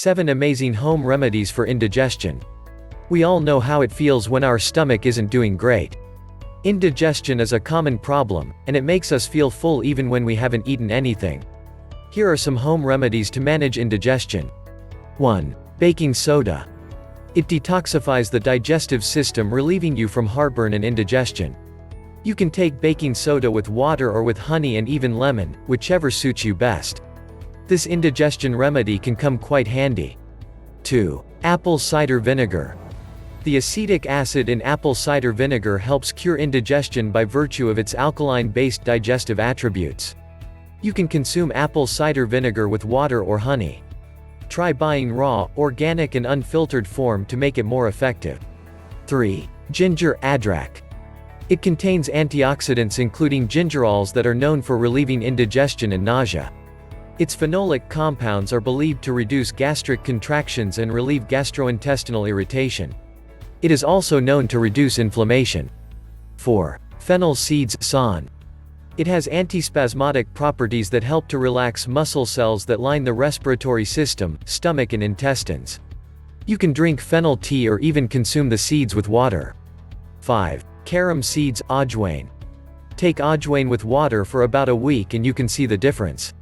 7 Amazing Home Remedies for Indigestion. We all know how it feels when our stomach isn't doing great. Indigestion is a common problem, and it makes us feel full even when we haven't eaten anything. Here are some home remedies to manage indigestion. 1. Baking soda. It detoxifies the digestive system, relieving you from heartburn and indigestion. You can take baking soda with water or with honey and even lemon, whichever suits you best. This indigestion remedy can come quite handy. 2. Apple cider vinegar. The acetic acid in apple cider vinegar helps cure indigestion by virtue of its alkaline-based digestive attributes. You can consume apple cider vinegar with water or honey. Try buying raw, organic and unfiltered form to make it more effective. 3. Ginger Adrak. It contains antioxidants including gingerols that are known for relieving indigestion and nausea. Its phenolic compounds are believed to reduce gastric contractions and relieve gastrointestinal irritation. It is also known to reduce inflammation. 4. Fennel Seeds (SON). It has antispasmodic properties that help to relax muscle cells that line the respiratory system, stomach and intestines. You can drink fennel tea or even consume the seeds with water. 5. Carom Seeds (Ajwain). Take ajwain with water for about a week and you can see the difference.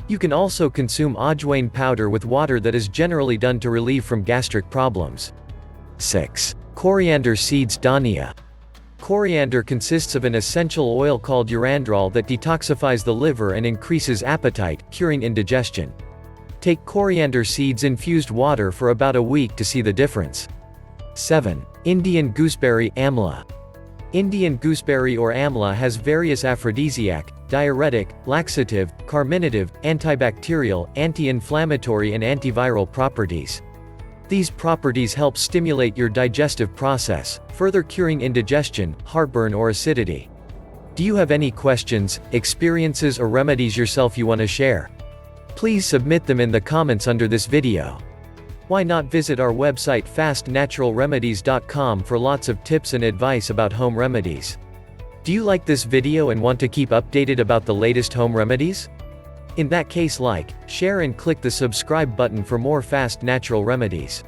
You can also consume ajwain powder with water that is generally done to relieve from gastric problems. 6. Coriander Seeds (Dhania). Coriander consists of an essential oil called urandrol that detoxifies the liver and increases appetite, curing indigestion. Take coriander seeds infused water for about a week to see the difference. 7. Indian Gooseberry (Amla). Indian gooseberry or amla has various aphrodisiac, diuretic, laxative, carminative, antibacterial, anti-inflammatory and antiviral properties. These properties help stimulate your digestive process, further curing indigestion, heartburn or acidity. Do you have any questions, experiences or remedies yourself you want to share? Please submit them in the comments under this video. Why not visit our website fastnaturalremedies.com for lots of tips and advice about home remedies. Do you like this video and want to keep updated about the latest home remedies? In that case, like, share and click the subscribe button for more fast natural remedies.